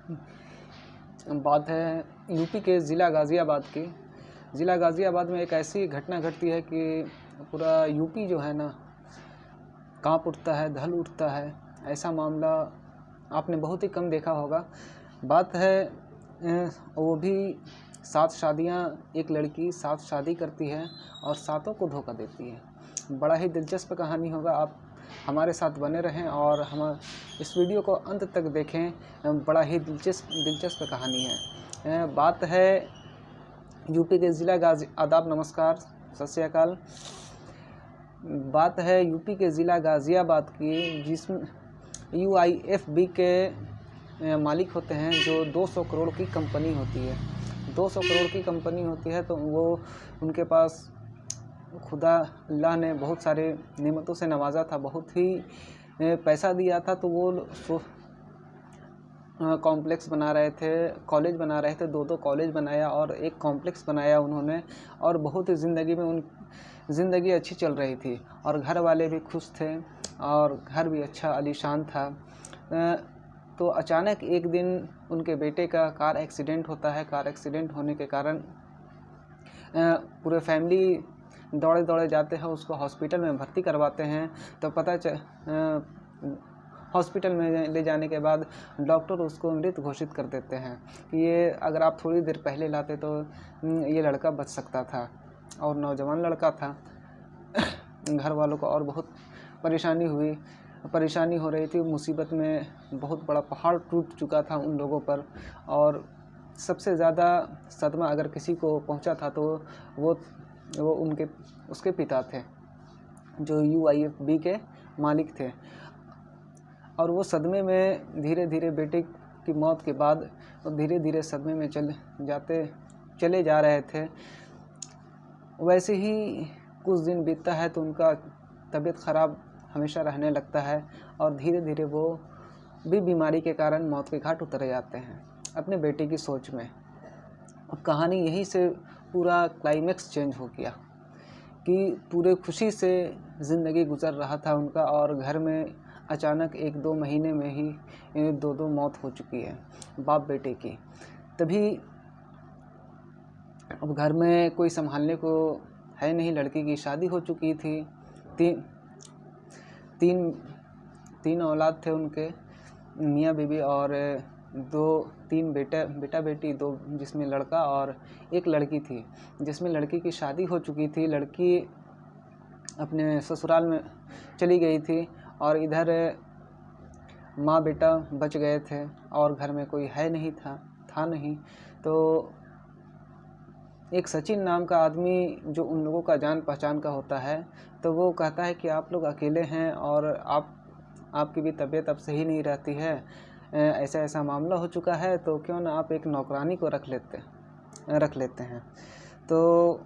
बात है यूपी के ज़िला गाज़ियाबाद की। ज़िला गाज़ियाबाद में एक ऐसी घटना घटती है कि पूरा यूपी जो है ना काँप उठता है, दहल उठता है। ऐसा मामला आपने बहुत ही कम देखा होगा। बात है वो भी 7 शादियाँ, एक लड़की 7 शादी करती है और सातों को धोखा देती है। बड़ा ही दिलचस्प कहानी होगा, आप हमारे साथ बने रहें और हम इस वीडियो को अंत तक देखें। बड़ा ही दिलचस्प कहानी है। बात है यूपी के ज़िला आदाब, नमस्कार, सत श्री अकाल। बात है यूपी के ज़िला गाज़ियाबाद की, जिसमें UIFB के मालिक होते हैं जो 200 करोड़ की कंपनी होती है। 200 करोड़ की कंपनी होती है तो वो उनके पास खुदा अल्लाह ने बहुत सारे नेमतों से नवाजा था, बहुत ही पैसा दिया था। तो वो कॉम्प्लेक्स बना रहे थे, कॉलेज बना रहे थे, 2 कॉलेज बनाया और एक कॉम्प्लेक्स बनाया उन्होंने, और बहुत ही ज़िंदगी अच्छी चल रही थी और घर वाले भी खुश थे और घर भी अच्छा आलीशान था। तो अचानक एक दिन उनके बेटे का कार एक्सीडेंट होता है। कार एक्सीडेंट होने के कारण पूरे फैमिली दौड़े दौड़े जाते हैं, उसको हॉस्पिटल में भर्ती करवाते हैं। तो हॉस्पिटल में ले जाने के बाद डॉक्टर उसको मृत घोषित कर देते हैं कि ये अगर आप थोड़ी देर पहले लाते तो ये लड़का बच सकता था, और नौजवान लड़का था। घर वालों को और बहुत परेशानी हो रही थी। मुसीबत में बहुत बड़ा पहाड़ टूट चुका था उन लोगों पर, और सबसे ज़्यादा सदमा अगर किसी को पहुंचा था तो वो उसके पिता थे, जो UIFB के मालिक थे। और वो सदमे में धीरे धीरे बेटे की मौत के बाद धीरे धीरे सदमे में चले जा रहे थे। वैसे ही कुछ दिन बीतता है तो उनका तबीयत ख़राब हमेशा रहने लगता है और धीरे धीरे वो भी बीमारी के कारण मौत के घाट उतर जाते हैं अपने बेटे की सोच में। अब कहानी यहीं से पूरा क्लाइमेक्स चेंज हो गया कि पूरे खुशी से ज़िंदगी गुजर रहा था उनका, और घर में अचानक 1-2 महीने में ही 2 मौत हो चुकी है बाप बेटे की। तभी अब घर में कोई संभालने को है नहीं, लड़की की शादी हो चुकी थी, तीन औलाद थे उनके, मियाँ बीवी, और 2-3 बेटा बेटी, 2 जिसमें लड़का और एक लड़की थी, जिसमें लड़की की शादी हो चुकी थी। लड़की अपने ससुराल में चली गई थी और इधर माँ बेटा बच गए थे और घर में कोई है नहीं था नहीं। तो एक सचिन नाम का आदमी जो उन लोगों का जान पहचान का होता है, तो वो कहता है कि आप लोग अकेले हैं और आपकी भी तबीयत अब सही नहीं रहती है, ऐसा मामला हो चुका है, तो क्यों ना आप एक नौकरानी को रख लेते हैं। तो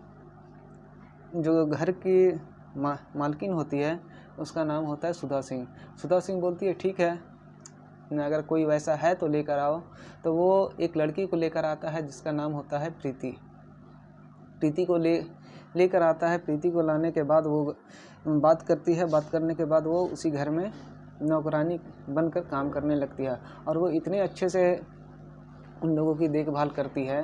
जो घर की मालकिन होती है उसका नाम होता है सुधा सिंह। सुधा सिंह बोलती है ठीक है, अगर कोई वैसा है तो लेकर आओ। तो वो एक लड़की को लेकर आता है जिसका नाम होता है प्रीति को लेकर आता है। प्रीति को लाने के बाद वो बात करती है। बात करने के बाद वो उसी घर में नौकरानी बनकर काम करने लगती है, और वो इतने अच्छे से उन लोगों की देखभाल करती है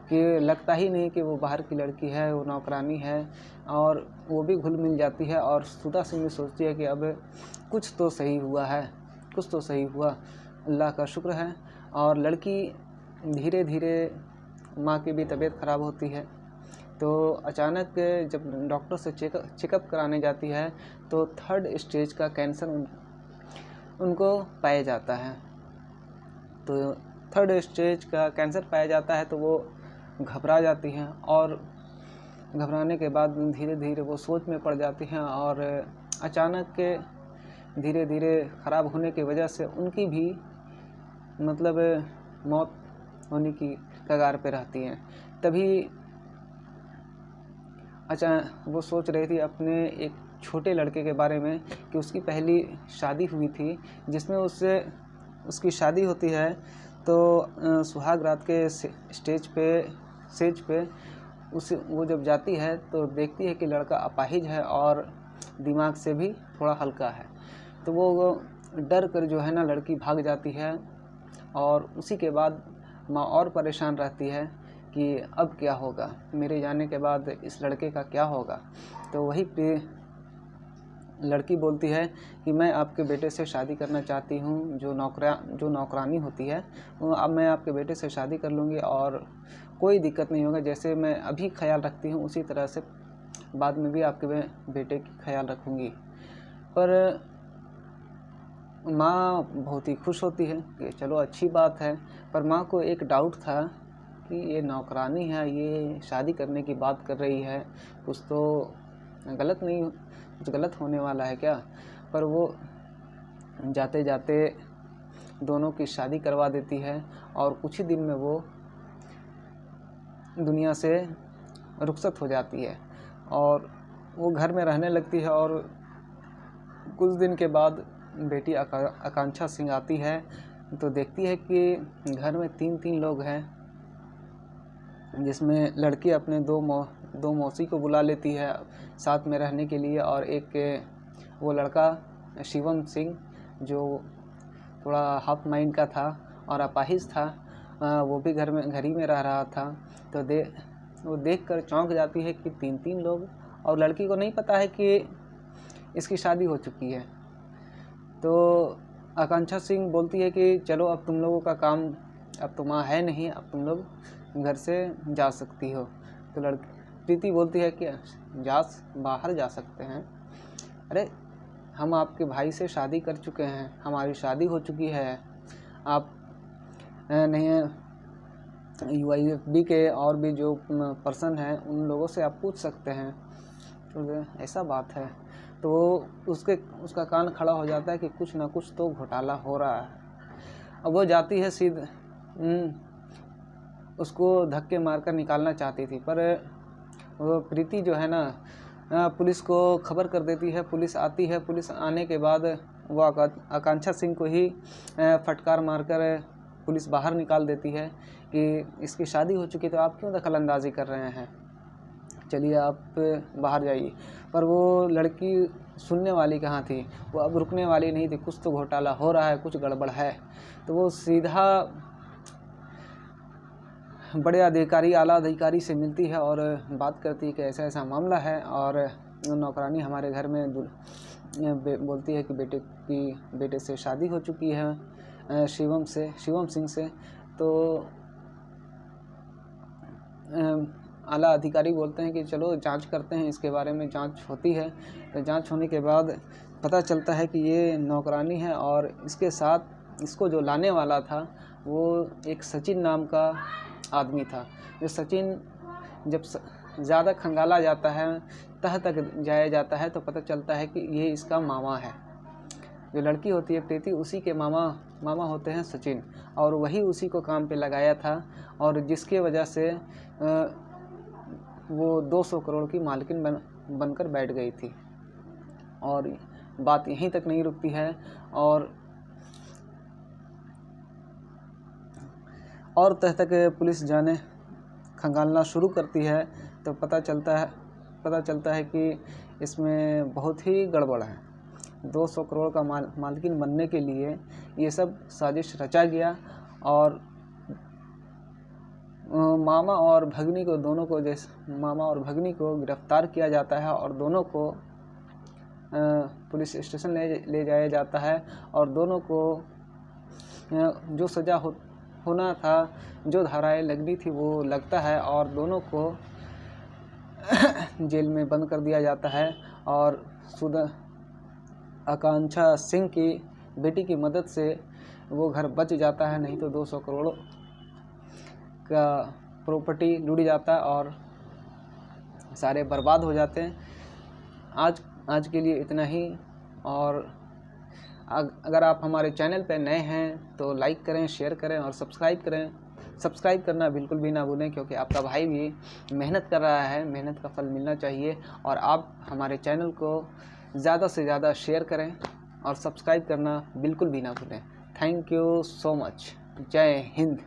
कि लगता ही नहीं कि वो बाहर की लड़की है, वो नौकरानी है, और वो भी घुल मिल जाती है। और सुधा सिंह सोचती है कि अब कुछ तो सही हुआ, अल्लाह का शुक्र है। और लड़की धीरे धीरे, माँ की भी तबीयत ख़राब होती है, तो अचानक जब डॉक्टर से चेकअप कराने जाती है तो 3rd स्टेज का कैंसर उनको पाया जाता है। तो 3rd स्टेज का कैंसर पाया जाता है तो वो घबरा जाती हैं, और घबराने के बाद धीरे धीरे वो सोच में पड़ जाती हैं, और अचानक के धीरे धीरे ख़राब होने की वजह से उनकी भी मौत होने की कगार पे रहती हैं। तभी वो सोच रही थी अपने एक छोटे लड़के के बारे में कि उसकी पहली शादी हुई थी, जिसमें उसकी शादी होती है तो सुहाग रात के स्टेज पे वो जब जाती है तो देखती है कि लड़का अपाहिज है और दिमाग से भी थोड़ा हल्का है। तो वो डर कर जो है ना लड़की भाग जाती है और उसी के बाद माँ और परेशान रहती है कि अब क्या होगा, मेरे जाने के बाद इस लड़के का क्या होगा। तो वही लड़की बोलती है कि मैं आपके बेटे से शादी करना चाहती हूँ, जो नौकरानी होती है, अब मैं आपके बेटे से शादी कर लूँगी और कोई दिक्कत नहीं होगा, जैसे मैं अभी ख्याल रखती हूँ उसी तरह से बाद में भी आपके बेटे की ख्याल रखूँगी। पर माँ बहुत ही खुश होती है कि चलो अच्छी बात है, पर माँ को एक डाउट था कि ये नौकरानी है, ये शादी करने की बात कर रही है, कुछ तो कुछ गलत होने वाला है क्या। पर वो जाते जाते दोनों की शादी करवा देती है और कुछ ही दिन में वो दुनिया से रुखसत हो जाती है और वो घर में रहने लगती है। और कुछ दिन के बाद बेटी आकांक्षा सिंह आती है तो देखती है कि घर में 3 लोग हैं, जिसमें लड़की अपने दो मौसी को बुला लेती है साथ में रहने के लिए, और एक वो लड़का शिवम सिंह जो थोड़ा हाफ माइंड का था और अपाहिज था, वो भी घर ही में रह रहा था। तो वो देखकर चौंक जाती है कि 3 लोग, और लड़की को नहीं पता है कि इसकी शादी हो चुकी है। तो आकांक्षा सिंह बोलती है कि चलो अब तुम लोगों का काम, अब तो माँ है नहीं, अब तुम लोग घर से जा सकती हो। तो प्रीति बोलती है कि बाहर जा सकते हैं, अरे हम आपके भाई से शादी कर चुके हैं, हमारी शादी हो चुकी है, आप नहीं UIFB के और भी जो पर्सन हैं उन लोगों से आप पूछ सकते हैं। तो ऐसा बात है तो उसका कान खड़ा हो जाता है कि कुछ ना कुछ तो घोटाला हो रहा है। अब वो जाती है सीधे उसको धक्के मारकर निकालना चाहती थी, पर वो प्रीति जो है ना पुलिस को खबर कर देती है। पुलिस आती है, पुलिस आने के बाद वो आकांक्षा सिंह को ही फटकार मारकर पुलिस बाहर निकाल देती है कि इसकी शादी हो चुकी तो आप क्यों दखल अंदाजी कर रहे हैं, चलिए आप बाहर जाइए। पर वो लड़की सुनने वाली कहाँ थी, वो अब रुकने वाली नहीं थी, कुछ तो घोटाला हो रहा है, कुछ गड़बड़ है। तो वो सीधा बड़े आला अधिकारी से मिलती है और बात करती है कि ऐसा ऐसा मामला है और नौकरानी हमारे घर में बोलती है कि बेटे से शादी हो चुकी है शिवम सिंह से। तो आला अधिकारी बोलते हैं कि चलो जांच करते हैं, इसके बारे में जांच होती है। तो जांच होने के बाद पता चलता है कि ये नौकरानी है और इसके साथ इसको जो लाने वाला था वो एक सचिन नाम का आदमी था। जो सचिन जब ज़्यादा खंगाला जाता है, तह तक जाया जाता है, तो पता चलता है कि ये इसका मामा है। जो लड़की होती है प्रीति, उसी के मामा होते हैं सचिन, और वही उसी को काम पे लगाया था और जिसके वजह से वो 200 करोड़ की मालकिन बनकर बैठ गई थी। और बात यहीं तक नहीं रुकती है और तह तक पुलिस जाने खंगालना शुरू करती है। तो पता चलता है कि इसमें बहुत ही गड़बड़ है। 200 करोड़ का मालकिन बनने के लिए ये सब साजिश रचा गया और मामा और भगनी को गिरफ्तार किया जाता है और दोनों को पुलिस स्टेशन ले जाया जाता है और दोनों को जो सज़ा होना था, जो धाराएं लगनी थी वो लगता है और दोनों को जेल में बंद कर दिया जाता है। और आकांक्षा सिंह की बेटी की मदद से वो घर बच जाता है, नहीं तो 200 करोड़ का प्रॉपर्टी लूट जाता है और सारे बर्बाद हो जाते हैं। आज के लिए इतना ही। और अगर आप हमारे चैनल पर नए हैं तो लाइक करें, शेयर करें और सब्सक्राइब करें। सब्सक्राइब करना बिल्कुल भी ना भूलें, क्योंकि आपका भाई भी मेहनत कर रहा है, मेहनत का फल मिलना चाहिए। और आप हमारे चैनल को ज़्यादा से ज़्यादा शेयर करें और सब्सक्राइब करना बिल्कुल भी ना भूलें। Thank you so much. जय हिंद।